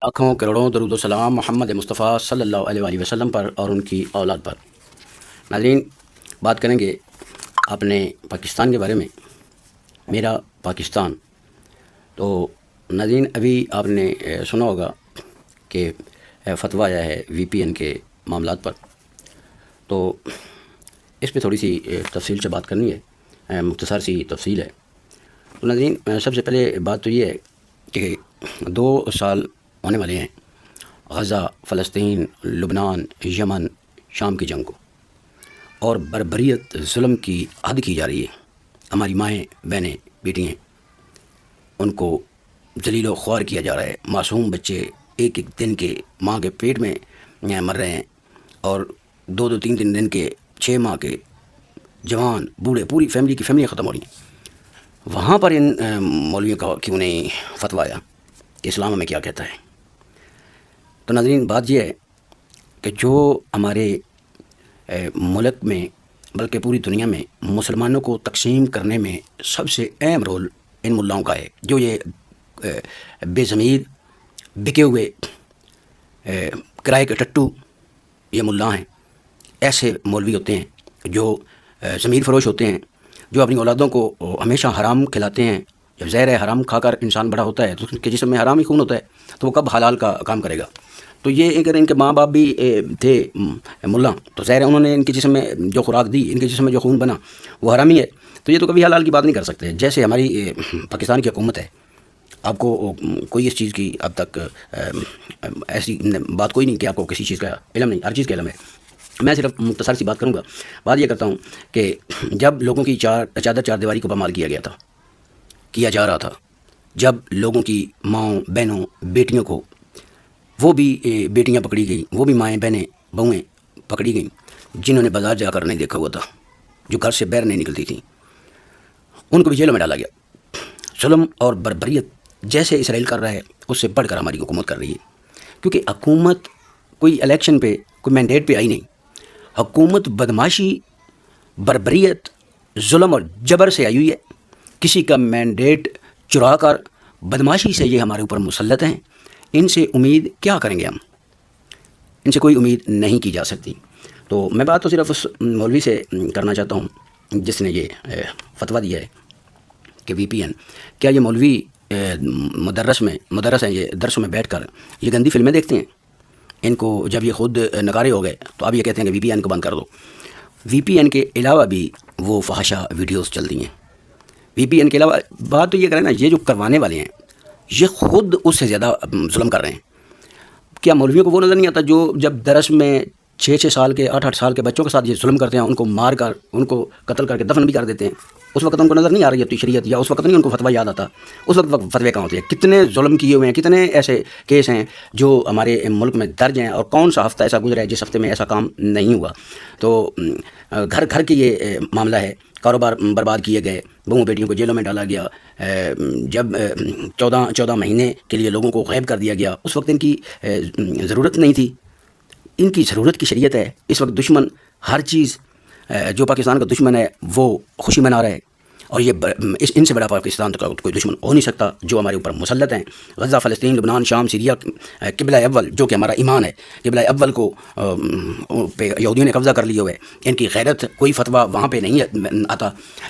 لاکھوں کروڑوں درود و سلام محمد مصطفیٰ صلی اللہ علیہ وآلہ وسلم پر اور ان کی اولاد پر۔ ناظرین، بات کریں گے اپنے پاکستان کے بارے میں۔ میرا پاکستان تو ناظرین، ابھی آپ نے سنا ہوگا کہ فتویٰ آیا ہے وی پی این کے معاملات پر، تو اس پہ تھوڑی سی تفصیل سے بات کرنی ہے، مختصر سی تفصیل ہے۔ تو ناظرین، سب سے پہلے بات تو یہ ہے کہ 2 سال ہونے والے ہیں غزہ، فلسطین، لبنان، یمن، شام کی جنگ کو، اور بربریت ظلم کی حد کی جا رہی ہے۔ ہماری مائیں، بہنیں، بیٹیاں، ان کو ذلیل و خوار کیا جا رہا ہے۔ معصوم بچے ایک ایک دن کے ماں کے پیٹ میں مر رہے ہیں، اور 2 3 دن کے 6 ماہ کے جوان، بوڑھے، پوری فیملی کی فیملیاں ختم ہو رہی ہیں۔ وہاں پر ان مولویوں کا کیوں نہیں فتویٰ آیا کہ اسلام ہمیں کیا کہتا ہے؟ تو ناظرین، بات یہ ہے کہ جو ہمارے ملک میں بلکہ پوری دنیا میں مسلمانوں کو تقسیم کرنے میں سب سے اہم رول ان ملاؤں کا ہے، جو یہ بے ضمیر، بکے ہوئے کرائے کے ٹٹو یہ ملا ہیں۔ ایسے مولوی ہوتے ہیں جو ضمیر فروش ہوتے ہیں، جو اپنی اولادوں کو ہمیشہ حرام کھلاتے ہیں۔ جب زہر حرام کھا کر انسان بڑا ہوتا ہے تو اس کے جسم میں حرام ہی خون ہوتا ہے، تو وہ کب حلال کا کام کرے گا؟ تو یہ اگر ان کے ماں باپ بھی تھے ملا، تو ظاہر ہے انہوں نے ان کے جسم میں جو خوراک دی، ان کے جسم میں جو خون بنا وہ حرامی ہے، تو یہ تو کبھی حلال کی بات نہیں کر سکتے۔ جیسے ہماری پاکستان کی حکومت ہے، آپ کو کوئی اس چیز کی اب تک ایسی بات کوئی نہیں کہ آپ کو کسی چیز کا علم نہیں، ہر چیز کا علم ہے۔ میں صرف مختصر سی بات کروں گا۔ بات یہ کرتا ہوں کہ جب لوگوں کی چادر چار دیواری کو پامال کیا گیا تھا، کیا جا رہا تھا، جب لوگوں کی ماؤں، بہنوں، بیٹیوں کو، وہ بھی بیٹیاں پکڑی گئیں، وہ بھی مائیں، بہنیں، بہویں پکڑی گئیں جنہوں نے بازار جا کر نہیں دیکھا ہوا تھا، جو گھر سے باہر نہیں نکلتی تھیں، ان کو بھی جیلوں میں ڈالا گیا۔ ظلم اور بربریت جیسے اسرائیل کر رہا ہے، اس سے بڑھ کر ہماری حکومت کر رہی ہے، کیونکہ حکومت کوئی الیکشن پہ، کوئی مینڈیٹ پہ آئی نہیں۔ حکومت بدماشی، بربریت، ظلم اور جبر سے آئی ہوئی ہے۔ کسی کا مینڈیٹ چرا کر بدماشی سے یہ ہمارے اوپر مسلط ہیں۔ ان سے امید کیا کریں گے ہم؟ ان سے کوئی امید نہیں کی جا سکتی۔ تو میں بات تو صرف اس مولوی سے کرنا چاہتا ہوں جس نے یہ فتویٰ دیا ہے کہ وی پی این، کیا یہ مولوی مدرس ہیں، یہ درسوں میں بیٹھ کر یہ گندی فلمیں دیکھتے ہیں؟ ان کو جب یہ خود نکارے ہو گئے تو اب یہ کہتے ہیں کہ وی پی این کو بند کر دو۔ وی پی این کے علاوہ بھی وہ فحشہ ویڈیوز چلتی ہیں۔ وی پی این کے علاوہ بات تو یہ کریں نا، یہ جو کروانے والے ہیں یہ خود اس سے زیادہ ظلم کر رہے ہیں۔ کیا مولویوں کو وہ نظر نہیں آتا جو جب درس میں 6 سال کے، 8 سال کے بچوں کے ساتھ یہ ظلم کرتے ہیں، ان کو مار کر، ان کو قتل کر کے دفن بھی کر دیتے ہیں؟ اس وقت ان کو نظر نہیں آ رہی ہے شریعت، یا اس وقت نہیں ان کو فتویٰ یاد آتا؟ اس وقت فتوے کہاں ہوتے ہیں؟ کتنے ظلم کیے ہوئے ہیں، کتنے ایسے کیس ہیں جو ہمارے ملک میں درج ہیں، اور کون سا ہفتہ ایسا گزرا ہے جس ہفتے میں ایسا کام نہیں ہوا؟ تو گھر گھر کی یہ معاملہ ہے، کاروبار برباد کیے گئے، بہوؤں بیٹیوں کو جیلوں میں ڈالا گیا، جب 14 مہینے کے لیے لوگوں کو غائب کر دیا گیا، اس وقت ان کی ضرورت نہیں تھی۔ ان کی ضرورت کی شریعت ہے۔ اس وقت دشمن ہر چیز، جو پاکستان کا دشمن ہے وہ خوشی منا رہا ہے، اور یہ ان سے بڑا پاکستان کا کوئی دشمن ہو نہیں سکتا جو ہمارے اوپر مسلط ہیں۔ غزہ، فلسطین، لبنان، شام، سیریا، قبلہ اول جو کہ ہمارا ایمان ہے، قبلہ اول کو پہ یہودیوں نے قبضہ کر لیا ہوا ہے۔ ان کی غیرت، کوئی فتویٰ وہاں پہ نہیں آتا۔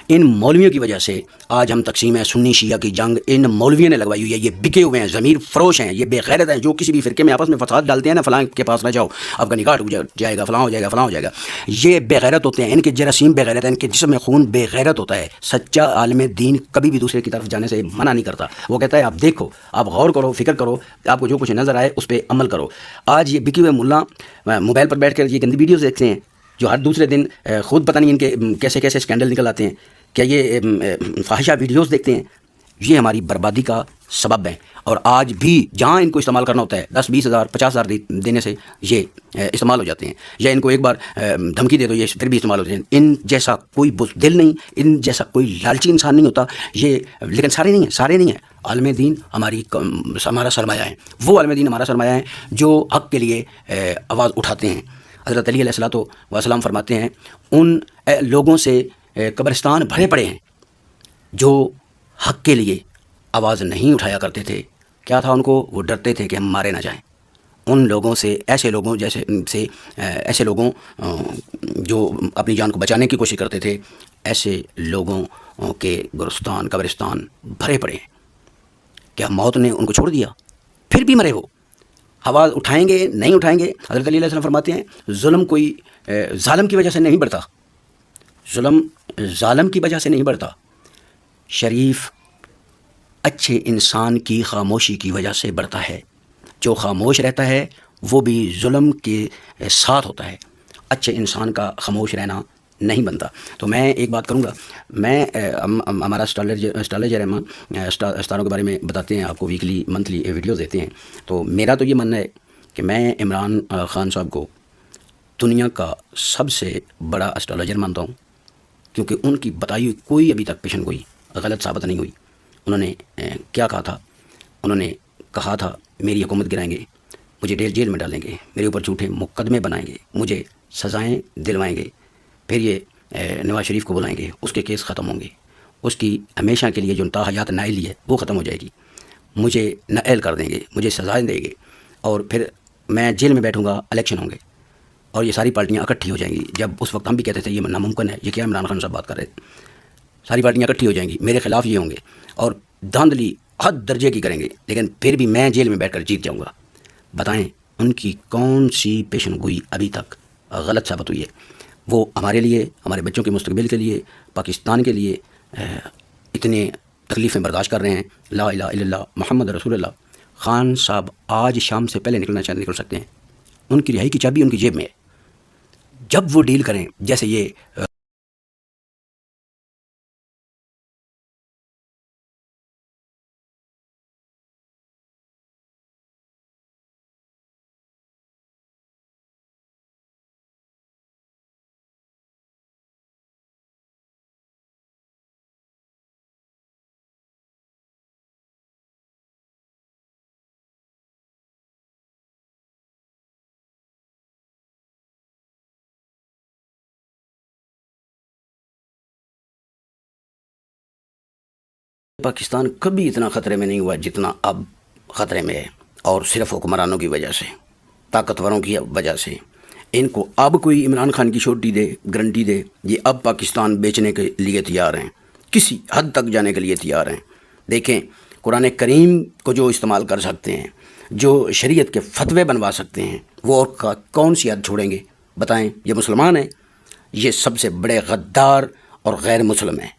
ان مولویوں کی وجہ سے آج ہم تقسیم ہے، سنی شیعہ کی جنگ ان مولویوں نے لگوائی ہوئی ہے۔ یہ بکے ہوئے ہیں، ضمیر فروش ہیں، یہ بے غیرت ہیں، جو کسی بھی فرقے میں آپس میں فساد ڈالتے ہیں نا، فلاں کے پاس نہ جاؤ، آپ کا نکاح ٹوٹ جائے گا، فلاں ہو جائے گا، فلاں ہو جائے گا۔ یہ بے غیرت ہوتے ہیں، ان کے جراثیم بے غیرت ہیں، ان کے جسم میں خون بے غیرت ہوتا ہے۔ سچا عالم دین کبھی بھی دوسرے کی طرف جانے سے منع نہیں کرتا، وہ کہتا ہے آپ دیکھو، آپ غور کرو، فکر کرو، آپ کو جو کچھ نظر آئے اس پہ عمل کرو۔ آج یہ بکے ہوئے ملا موبائل پر بیٹھ کر یہ گندی ویڈیوز دیکھتے ہیں، جو ہر دوسرے دن خود پتہ نہیں ان کے کیسے کیسے اسکینڈل نکل آتے ہیں، کیا یہ فاحشہ ویڈیوز دیکھتے ہیں؟ یہ ہماری بربادی کا سبب ہے۔ اور آج بھی جہاں ان کو استعمال کرنا ہوتا ہے 10 20 ہزار 50 ہزار دینے سے یہ استعمال ہو جاتے ہیں، یا ان کو ایک بار دھمکی دے دو یہ پھر بھی استعمال ہوتے ہیں۔ ان جیسا کوئی بزدل نہیں، ان جیسا کوئی لالچی انسان نہیں ہوتا یہ، لیکن سارے نہیں ہیں۔ عالم دین ہمارا سرمایہ ہے، وہ عالم دین ہمارا سرمایہ ہے جو حق کے لیے آواز اٹھاتے ہیں۔ حضرت علی علیہ الصلوۃ والسلام فرماتے ہیں ان لوگوں سے قبرستان بھرے پڑے ہیں جو حق کے لیے آواز نہیں اٹھایا کرتے تھے، کیا تھا ان کو؟ وہ ڈرتے تھے کہ ہم مارے نہ جائیں. ان لوگوں سے، ایسے لوگوں ایسے لوگوں جو اپنی جان کو بچانے کی کوشش کرتے تھے، ایسے لوگوں کے گورستان، قبرستان بھرے پڑے ہیں. کیا موت نے ان کو چھوڑ دیا؟ پھر بھی مرے وہ. آواز اٹھائیں گے نہیں اٹھائیں گے؟ حضرت علی علیہ السلام فرماتے ہیں ظلم کوئی ظالم کی وجہ سے نہیں بڑھتا، ظلم ظالم کی وجہ سے نہیں بڑھتا، شریف اچھے انسان کی خاموشی کی وجہ سے بڑھتا ہے. جو خاموش رہتا ہے وہ بھی ظلم کے ساتھ ہوتا ہے. اچھے انسان کا خاموش رہنا نہیں بنتا. تو میں ایک بات کروں گا، میں ہمارا اسٹالر ہم اسٹاروں کے بارے میں بتاتے ہیں آپ کو، ویکلی منتھلی ویڈیوز دیتے ہیں. تو میرا تو یہ ماننا ہے کہ میں عمران خان صاحب کو دنیا کا سب سے بڑا اسٹرالوجر مانتا ہوں، کیونکہ ان کی بتائی ہوئی کوئی ابھی تک پیشن گوئی غلط ثابت نہیں ہوئی. انہوں نے کیا کہا تھا؟ انہوں نے کہا تھا میری حکومت گرائیں گے، مجھے جیل میں ڈالیں گے، میرے اوپر جھوٹے مقدمے بنائیں گے، مجھے سزائیں دلوائیں گے، پھر یہ نواز شریف کو بلائیں گے، اس کے کیس ختم ہوں گے، اس کی ہمیشہ کے لیے جو تا حیات نائلی ہے وہ ختم ہو جائے گی، مجھے نائل کر دیں گے، مجھے سزائیں دیں گے، اور پھر میں جیل میں بیٹھوں گا، الیکشن ہوں گے اور یہ ساری پارٹیاں اکٹھی ہو جائیں گی. جب اس وقت ہم بھی کہتے تھے یہ ناممکن ہے، یہ کیا عمران خان صاحب بات کر رہے تھے، ساری پارٹیاں اکٹھی ہو جائیں گی، میرے خلاف یہ ہوں گے اور دھاندلی حد درجے کی کریں گے، لیکن پھر بھی میں جیل میں بیٹھ کر جیت جاؤں گا. بتائیں ان کی کون سی پیشن گوئی ابھی تک غلط ثابت ہوئی ہے؟ وہ ہمارے لیے، ہمارے بچوں کے مستقبل کے لیے، پاکستان کے لیے اتنے تکلیفیں برداشت کر رہے ہیں. لا الہ الا اللہ محمد رسول اللہ. خان صاحب آج شام سے پہلے نکلنا چاہتے نکل سکتے ہیں، ان کی رہائی کی چابی ان کی جیب میں ہے. جب وہ ڈیل کریں، جیسے یہ پاکستان کبھی اتنا خطرے میں نہیں ہوا جتنا اب خطرے میں ہے، اور صرف حکمرانوں کی وجہ سے، طاقتوروں کی وجہ سے. ان کو اب کوئی عمران خان کی چھوٹی دے، گارنٹی دے، یہ اب پاکستان بیچنے کے لیے تیار ہیں، کسی حد تک جانے کے لیے تیار ہیں. دیکھیں قرآن کریم کو جو استعمال کر سکتے ہیں، جو شریعت کے فتوے بنوا سکتے ہیں، وہ اور کون سی حد چھوڑیں گے؟ بتائیں. یہ مسلمان ہیں، یہ سب سے بڑے غدار اور غیر مسلم ہیں.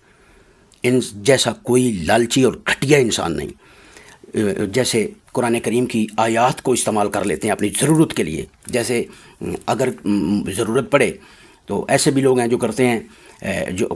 ان جیسا کوئی لالچی اور گھٹیا انسان نہیں. جیسے قرآن کریم کی آیات کو استعمال کر لیتے ہیں اپنی ضرورت کے لیے، جیسے اگر ضرورت پڑے تو ایسے بھی لوگ ہیں جو کرتے ہیں، جو